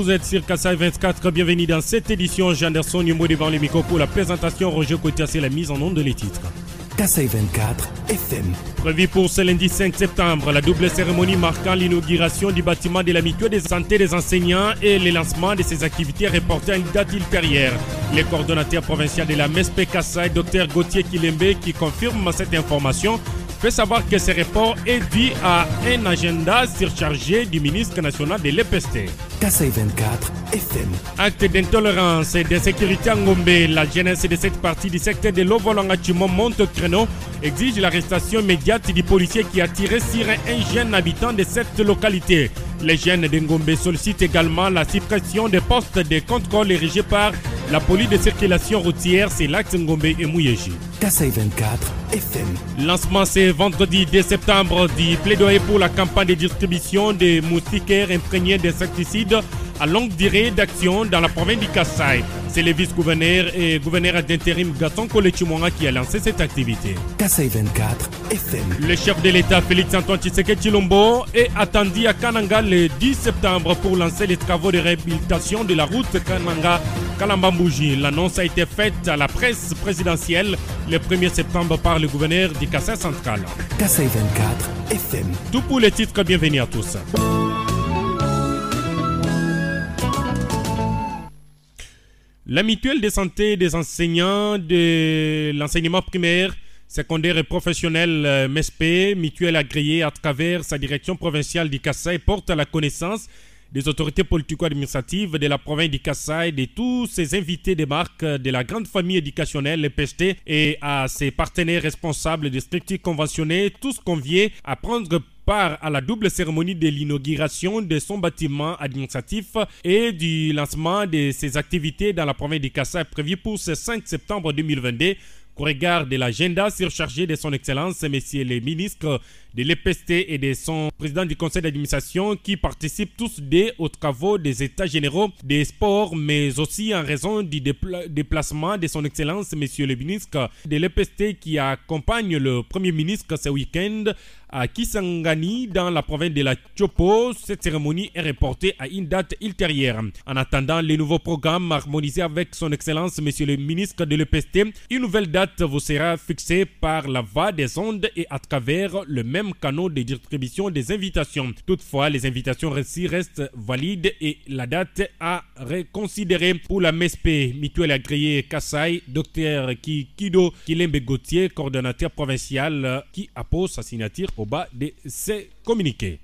Vous êtes sur Kassai 24, bienvenue dans cette édition. Janderson Yumbo devant les micros pour la présentation. Roger Cotias et la mise en onde de les titres. Kassai 24 FM. Prévu pour ce lundi 5 septembre, la double cérémonie marquant l'inauguration du bâtiment de la mutuelle de santé des enseignants et le lancement de ses activités reportées à une date ultérieure. Le coordonnateur provincial de la MESP Kassai, Dr Gauthier Kilembe, qui confirme cette information, fait savoir que ce report est dû à un agenda surchargé du ministre national de l'EPST. Kassai 24 FM. Acte d'intolérance et d'insécurité à Ngombe, la jeunesse de cette partie du secteur de l'Ovolangachimo monte au créneau, exige l'arrestation immédiate du policier qui a tiré sur un jeune habitant de cette localité. Les jeunes de Ngombe sollicitent également la suppression des postes de contrôle érigés par la police de circulation routière, c'est l'axe Ngombe et Mouyeji. Kassai 24 FM. Lancement ce vendredi 2 septembre du plaidoyer pour la campagne de distribution des moustiquaires imprégnés d'insecticides à longue durée d'action dans la province du Kassai. C'est le vice-gouverneur et gouverneur d'intérim Gaston Kolechimwanga qui a lancé cette activité. Kassai 24 FM. Le chef de l'État Félix-Antoine Tshisekedi Tshilombo est attendu à Kananga le 10 septembre pour lancer les travaux de réhabilitation de la route Kananga-Kalambambouji. L'annonce a été faite à la presse présidentielle le 1er septembre par le gouverneur du Kassai central. Kassai 24 FM. Tout pour les titres, bienvenue à tous. La mutuelle de santé des enseignants de l'enseignement primaire, secondaire et professionnel MESP, mutuelle agréée à travers sa direction provinciale du Kassai, porte à la connaissance des autorités politico-administratives de la province du Kassai, de tous ses invités de marque de la grande famille éducationnelle, le PST, et à ses partenaires responsables des structures conventionnées, tous conviés à prendre part à la double cérémonie de l'inauguration de son bâtiment administratif et du lancement de ses activités dans la province du Kassai prévu pour ce 5 septembre 2022. Au regard de l'agenda surchargé de son excellence, messieurs les ministres de l'EPST et de son président du conseil d'administration qui participent tous aux travaux des états généraux des sports, mais aussi en raison du déplacement de son excellence, monsieur le ministre de l'EPST qui accompagne le premier ministre ce week-end à Kisangani dans la province de la Tchopo. Cette cérémonie est reportée à une date ultérieure. En attendant les nouveaux programmes harmonisés avec son excellence, monsieur le ministre de l'EPST, une nouvelle date vous sera fixée par la voie des ondes et à travers le même canal de distribution des invitations. Toutefois, les invitations reçues restent valides et la date à reconsidérer pour la MESP, mutuelle agréée Kassai, Dr Kido Kilembe Gauthier, coordonnateur provincial, qui appose sa signature au bas de ces communiqués.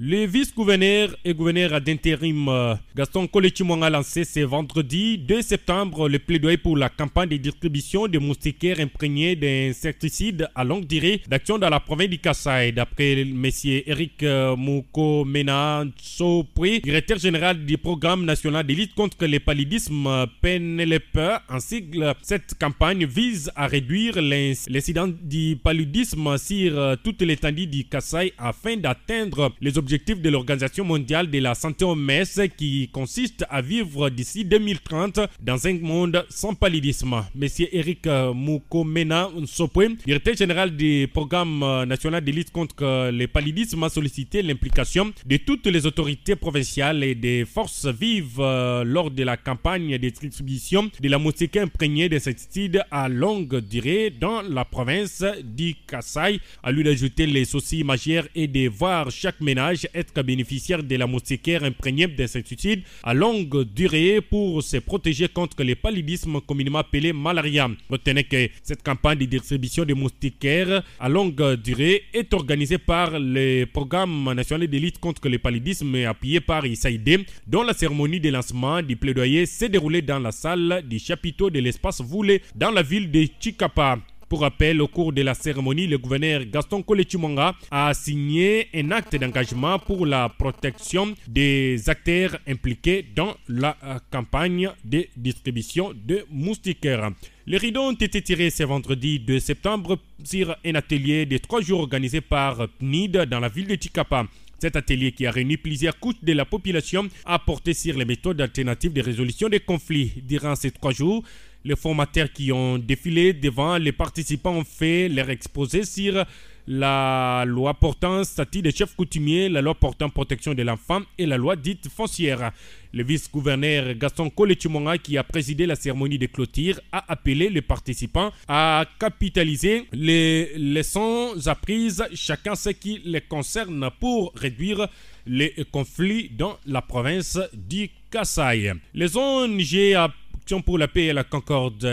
Le vice-gouverneur et gouverneur d'intérim Gaston Kolechimwanga a lancé ce vendredi 2 septembre le plaidoyer pour la campagne de distribution de moustiquaires imprégnés d'insecticides à longue durée d'action dans la province du Kassai. D'après M. Eric Moukomena Sopri, directeur général du programme national de lutte contre le paludisme PNLP, en sigle, cette campagne vise à réduire l'incidence du paludisme sur toute l'étendue du Kassai afin d'atteindre les objectifs de l'Organisation mondiale de la santé OMS qui consiste à vivre d'ici 2030 dans un monde sans paludisme. Monsieur Eric Moukomena Sopwe, directeur général du programme national de lutte contre le paludisme, a sollicité l'implication de toutes les autorités provinciales et des forces vives lors de la campagne de distribution de la moustique imprégnée d'insecticides à longue durée dans la province du Kassai. À lui d'ajouter les soucis majeurs et de voir chaque ménage être bénéficiaire de la moustiquaire imprégnée d'insecticides à longue durée pour se protéger contre le paludisme communément appelé malaria. Retenez que cette campagne de distribution de moustiquaires à longue durée est organisée par le programme national de lutte contre le paludisme et appuyé par ISAID, dont la cérémonie de lancement du plaidoyer s'est déroulée dans la salle du chapiteau de l'espace Voulé dans la ville de Chikapa. Pour rappel, au cours de la cérémonie, le gouverneur Gaston Kolechimwanga a signé un acte d'engagement pour la protection des acteurs impliqués dans la campagne de distribution de moustiquaires. Les rideaux ont été tirés ce vendredi 2 septembre sur un atelier de 3 jours organisé par PNID dans la ville de Chikapa. Cet atelier qui a réuni plusieurs couches de la population a porté sur les méthodes alternatives de résolution des conflits. Durant ces 3 jours, les formateurs qui ont défilé devant les participants ont fait leur exposé sur la loi portant statut des chefs coutumiers, la loi portant protection de l'enfant et la loi dite foncière. Le vice-gouverneur Gaston Koletimonga, qui a présidé la cérémonie de clôture, a appelé les participants à capitaliser les leçons apprises, chacun ce qui les concerne, pour réduire les conflits dans la province du Kasaï. Les ONG Action pour la paix et la concorde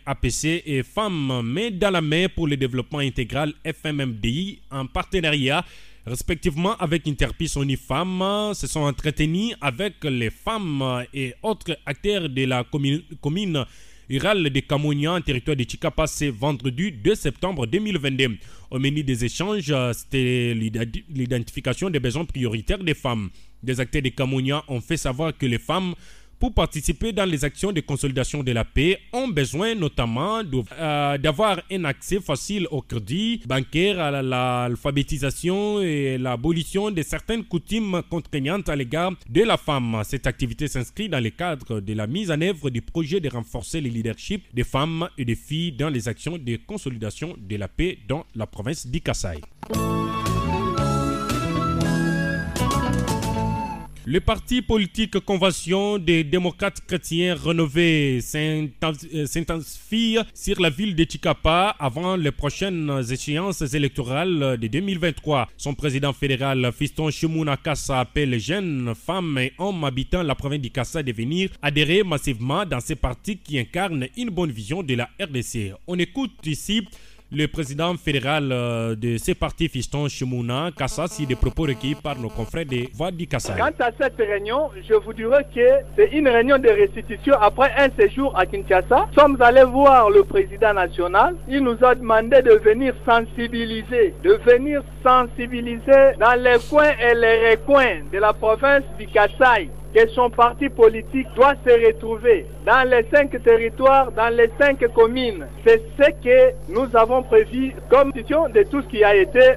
APC et Femmes main dans la main pour le développement intégral FMMDI en partenariat respectivement avec Interpeace ONIFEM se sont entretenus avec les femmes et autres acteurs de la commune rurale de Kamounia en territoire de Tchikapa ce vendredi 2 septembre 2022. Au menu des échanges, c'était l'identification des besoins prioritaires des femmes. Des acteurs de Kamounia ont fait savoir que les femmes, pour participer dans les actions de consolidation de la paix, ont besoin notamment d'avoir un accès facile au crédit bancaire, à l'alphabétisation et l'abolition de certaines coutumes contraignantes à l'égard de la femme. Cette activité s'inscrit dans le cadre de la mise en œuvre du projet de renforcer le leadership des femmes et des filles dans les actions de consolidation de la paix dans la province du Kasaï. Le parti politique Convention des démocrates chrétiens renouvelés s'intensifie sur la ville de Tchikapa avant les prochaines échéances électorales de 2023. Son président fédéral, Fiston Chimouna Kassa, appelle les jeunes femmes et hommes habitant la province du Kasaï de venir adhérer massivement dans ces partis qui incarnent une bonne vision de la RDC. On écoute ici le président fédéral de ces partis, Fiston Chimouna Kassa, sur des propos recueillis par nos confrères de Voix du Kasaï. Quant à cette réunion, je vous dirais que c'est une réunion de restitution après un séjour à Kinshasa. Nous sommes allés voir le président national. Il nous a demandé de venir sensibiliser dans les coins et les recoins de la province du Kasaï, que son parti politique doit se retrouver dans les 5 territoires, dans les 5 communes. C'est ce que nous avons prévu comme décision de tout ce qui a été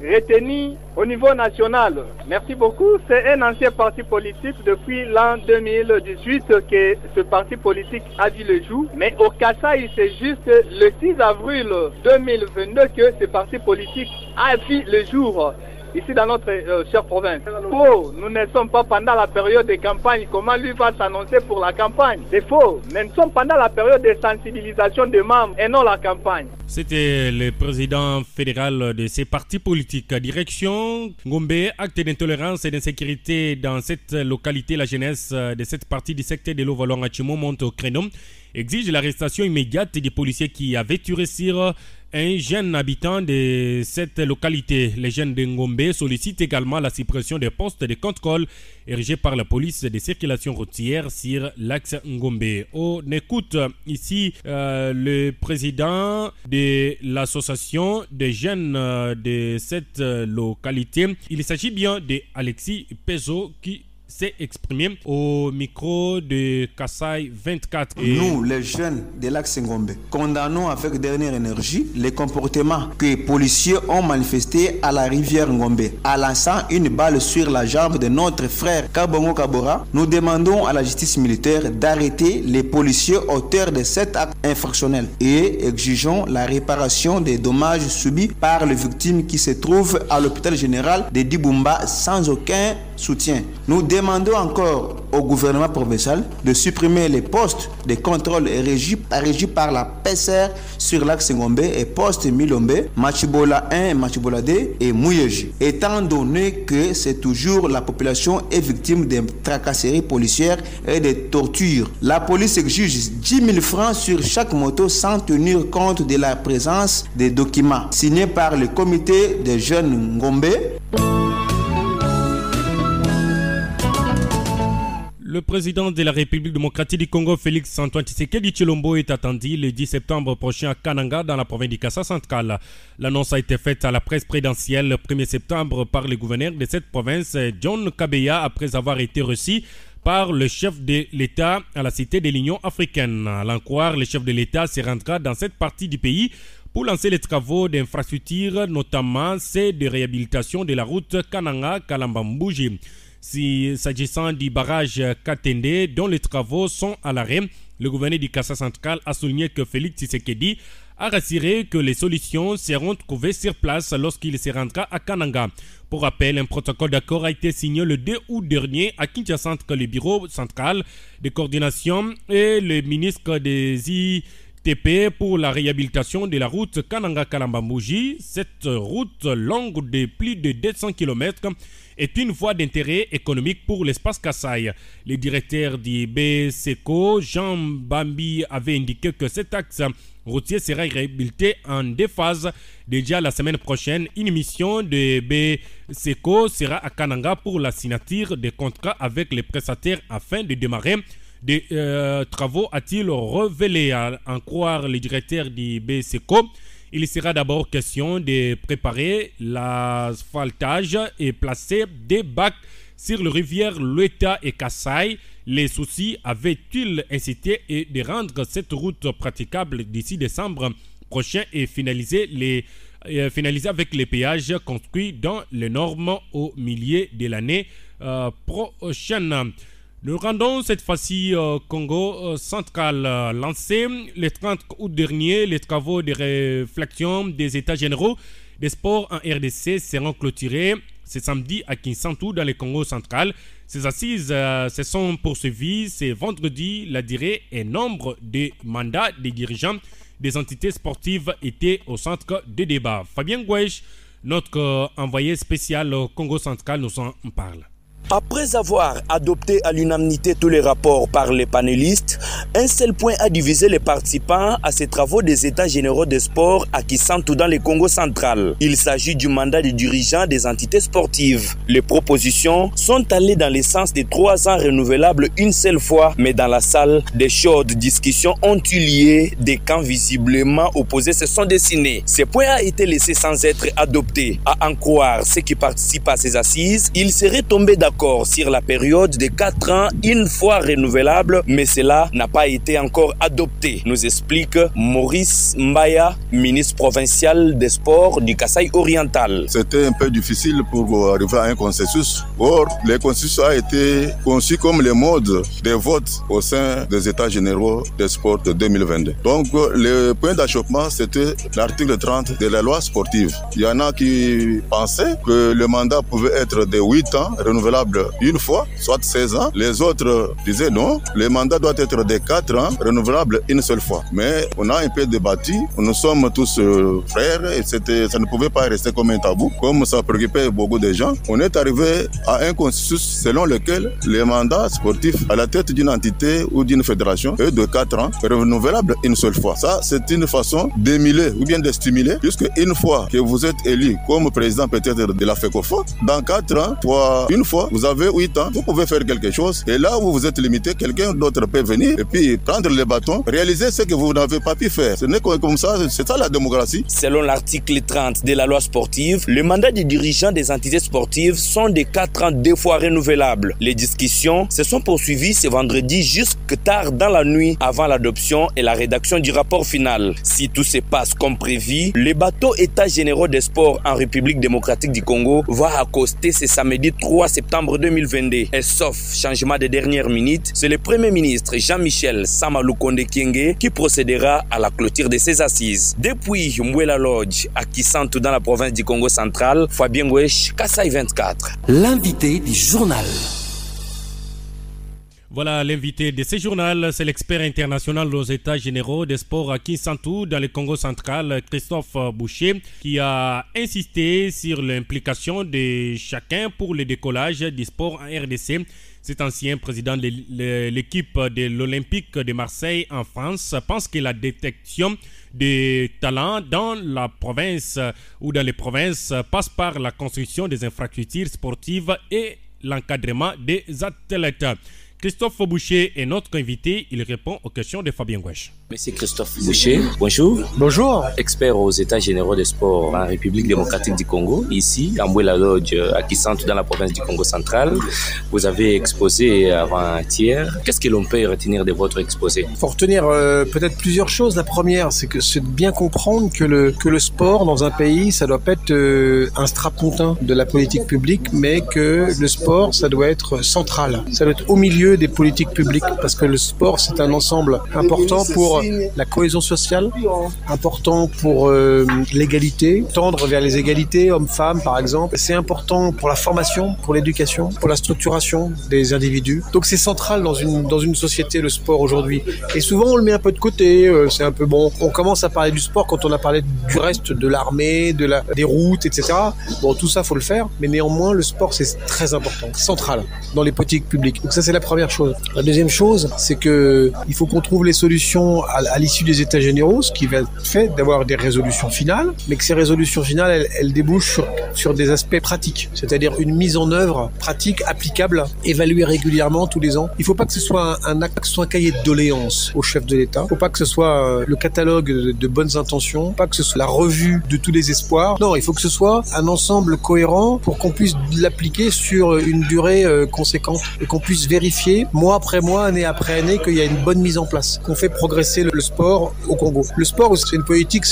retenu au niveau national. Merci beaucoup. C'est un ancien parti politique depuis l'an 2018 que ce parti politique a vu le jour. Mais au Kasaï, c'est juste le 6 avril 2022 que ce parti politique a vu le jour ici dans notre chère province. Faux, nous ne sommes pas pendant la période de campagne. Comment lui va s'annoncer pour la campagne? C'est faux, mais nous sommes pendant la période de sensibilisation des membres et non la campagne. C'était le président fédéral de ces partis politiques. Direction Ngombe, acte d'intolérance et d'insécurité dans cette localité. La jeunesse de cette partie du secteur de l'Ovalon-Achimo monte au créneau, exige l'arrestation immédiate des policiers qui avaient tué sur un jeune habitant de cette localité. Les jeunes de Ngombe sollicitent également la suppression des postes de contrôle érigés par la police de circulation routière sur l'axe Ngombe. On écoute ici le président de l'association des jeunes de cette localité. Il s'agit bien d'Alexis Pezo qui s'est exprimé au micro de Kasaï 24. Nous, les jeunes de l'axe Ngombe, condamnons avec dernière énergie les comportements que les policiers ont manifestés à la rivière Ngombe, en lançant une balle sur la jambe de notre frère Kabongo Kabora. Nous demandons à la justice militaire d'arrêter les policiers auteurs de cet acte infractionnel et exigeons la réparation des dommages subis par les victimes qui se trouvent à l'hôpital général de Dibumba sans aucun soutien. Nous demandons encore au gouvernement provincial de supprimer les postes de contrôle régis par la PCR sur l'axe Ngombe et postes Milombe, Machibola 1, Machibola 2 et Mouyeji. Étant donné que c'est toujours la population est victime de tracasseries policières et de tortures. La police exige 10 000 francs sur chaque moto sans tenir compte de la présence des documents signés par le comité des jeunes Ngombe. Le président de la République démocratique du Congo, Félix Antoine Tshisekedi Tshilombo, est attendu le 10 septembre prochain à Kananga, dans la province du Kasaï central. L'annonce a été faite à la presse présidentielle le 1er septembre par le gouverneur de cette province, John Kabeya, après avoir été reçu par le chef de l'État à la cité de l'Union africaine. À l'en croire, le chef de l'État se rendra dans cette partie du pays pour lancer les travaux d'infrastructure, notamment ceux de réhabilitation de la route Kananga-Kalambambouji. S'agissant du barrage Katende, dont les travaux sont à l'arrêt, le gouverneur du Kasaï central a souligné que Félix Tshisekedi a rassuré que les solutions seront trouvées sur place lorsqu'il se rendra à Kananga. Pour rappel, un protocole d'accord a été signé le 2 août dernier à Kinshasa entre le bureau central de coordination et le ministre des ITP pour la réhabilitation de la route Kananga-Kalambambouji. Cette route longue de plus de 200 km est une voie d'intérêt économique pour l'espace Kasaï. Le directeur du BSECO, Jean Bambi, avait indiqué que cet axe routier sera réhabilité en 2 phases. Déjà la semaine prochaine, une mission de BSECO sera à Kananga pour la signature des contrats avec les prestataires afin de démarrer des travaux, a-t-il révélé. À en croire le directeur du BSECO, il sera d'abord question de préparer l'asphaltage et placer des bacs sur les rivières Lueta et Kasaï. Les soucis avaient-ils incité et de rendre cette route praticable d'ici décembre prochain et finaliser avec les péages construits dans les normes au milieu de l'année prochaine. Nous rendons cette fois-ci au Congo central. Lancé le 30 août dernier, les travaux de réflexion des États généraux des sports en RDC seront clôturés ce samedi à Kinshasa dans le Congo central. Ces assises se sont poursuivies ce vendredi. La durée et nombre de mandats des dirigeants des entités sportives étaient au centre de débat. Fabien Gouèche, notre envoyé spécial au Congo central, nous en parle. Après avoir adopté à l'unanimité tous les rapports par les panélistes, un seul point a divisé les participants à ces travaux des États généraux des sports à Kinshasa dans le Congo central. Il s'agit du mandat des dirigeants des entités sportives. Les propositions sont allées dans le sens des 3 ans renouvelables une seule fois, mais dans la salle, des chaudes discussions ont eu lieu, des camps visiblement opposés se sont dessinés. Ce point a été laissé sans être adopté. À en croire ceux qui participent à ces assises, ils seraient tombés d'accord sur la période de 4 ans, une fois renouvelable, mais cela n'a pas été encore adopté, nous explique Maurice Mbaya, ministre provincial des sports du Kasaï oriental. C'était un peu difficile pour arriver à un consensus. Or, le consensus a été conçu comme le mode de vote au sein des États généraux des sports de 2022. Donc, le point d'achoppement, c'était l'article 30 de la loi sportive. Il y en a qui pensaient que le mandat pouvait être de 8 ans, renouvelable une fois, soit 16 ans. Les autres disaient non, le mandat doit être de 4 ans, renouvelable une seule fois. Mais on a un peu débattu, nous sommes tous frères et ça ne pouvait pas rester comme un tabou, comme ça préoccupait beaucoup de gens. On est arrivé à un consensus selon lequel le mandat sportif à la tête d'une entité ou d'une fédération est de 4 ans, renouvelable une seule fois. Ça, c'est une façon d'émuler ou bien de stimuler, puisque une fois que vous êtes élu comme président peut-être de la FECOFO, dans 4 ans, fois une fois, vous avez 8 ans, vous pouvez faire quelque chose. Et là où vous êtes limité, quelqu'un d'autre peut venir et puis prendre le bâton, réaliser ce que vous n'avez pas pu faire. Ce n'est que comme ça, c'est ça la démocratie. Selon l'article 30 de la loi sportive, le mandat des dirigeants des entités sportives sont de 4 ans, 2 fois renouvelables. Les discussions se sont poursuivies ce vendredi jusque tard dans la nuit avant l'adoption et la rédaction du rapport final. Si tout se passe comme prévu, le bateau États généraux des sports en République démocratique du Congo va accoster ce samedi 3 septembre 2022. Et sauf changement de dernière minute, c'est le Premier ministre Jean-Michel Samalukonde Kyenge qui procédera à la clôture de ces assises. Depuis Mwela Lodge à Kinshasa dans la province du Congo central, Fabien Gouèche, Kasaï 24. L'invité du journal. Voilà l'invité de ce journal, c'est l'expert international aux États généraux des sports à Kinshasa dans le Congo central, Christophe Boucher, qui a insisté sur l'implication de chacun pour le décollage du sport en RDC. Cet ancien président de l'équipe de l'Olympique de Marseille en France pense que la détection des talents dans la province ou dans les provinces passe par la construction des infrastructures sportives et l'encadrement des athlètes. Christophe Boucher est notre invité. Il répond aux questions de Fabien Gouèche. Monsieur Christophe Boucher, bonjour. Bonjour. Expert aux États généraux des sports en République démocratique du Congo, ici, à Mwela Lodge, à Kinshasa, dans la province du Congo central. Vous avez exposé avant-hier. Qu'est-ce que l'on peut retenir de votre exposé? Il faut retenir peut-être plusieurs choses. La première, c'est de bien comprendre que le sport dans un pays, ça doit pas être un strapontin de la politique publique, mais que le sport, ça doit être central. Ça doit être au milieu des politiques publiques, parce que le sport, c'est un ensemble important pour pour la cohésion sociale, important pour l'égalité, tendre vers les égalités hommes-femmes par exemple. C'est important pour la formation, pour l'éducation, pour la structuration des individus. Donc c'est central dans une société, le sport aujourd'hui. Et souvent on le met un peu de côté, c'est un peu bon. On commence à parler du sport quand on a parlé du reste de l'armée, des routes, etc. Bon, tout ça faut le faire, mais néanmoins le sport c'est très important, central dans les politiques publiques. Donc ça c'est la première chose. La deuxième chose, c'est que il faut qu'on trouve les solutions à l'issue des États généraux, ce qui va être fait d'avoir des résolutions finales, mais que ces résolutions finales, elles débouchent sur des aspects pratiques, c'est-à-dire une mise en œuvre pratique, applicable, évaluée régulièrement tous les ans. Il ne faut pas que ce soit un acte, que ce soit un cahier de doléances au chef de l'État. Il ne faut pas que ce soit le catalogue de bonnes intentions, pas que ce soit la revue de tous les espoirs. Non, il faut que ce soit un ensemble cohérent pour qu'on puisse l'appliquer sur une durée conséquente et qu'on puisse vérifier mois après mois, année après année, qu'il y a une bonne mise en place, qu'on fait progresser le sport au Congo. Le sport, c'est une politique,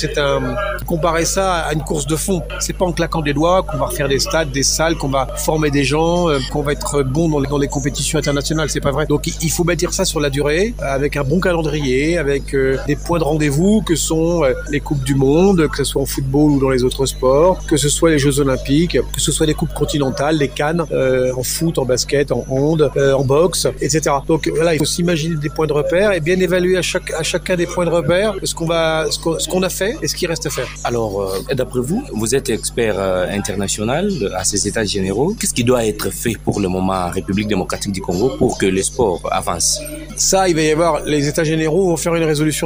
comparer ça à une course de fond. C'est pas en claquant des doigts qu'on va refaire des stades, des salles, qu'on va former des gens, qu'on va être bon dans les compétitions internationales. C'est pas vrai. Donc il faut bâtir ça sur la durée, avec un bon calendrier, avec des points de rendez-vous que sont les coupes du monde, que ce soit en football ou dans les autres sports, que ce soit les Jeux Olympiques, que ce soit les coupes continentales, les CAN, en foot, en basket, en hand, en boxe, etc. Donc là, il faut s'imaginer des points de repère et bien évaluer à chacun des points de repère ce qu'on a fait et ce qui reste à faire. Alors, d'après vous, vous êtes expert international à ces États généraux. Qu'est-ce qui doit être fait pour le moment en République démocratique du Congo pour que le sport avance? Ça, il va y avoir, les États généraux vont faire une résolution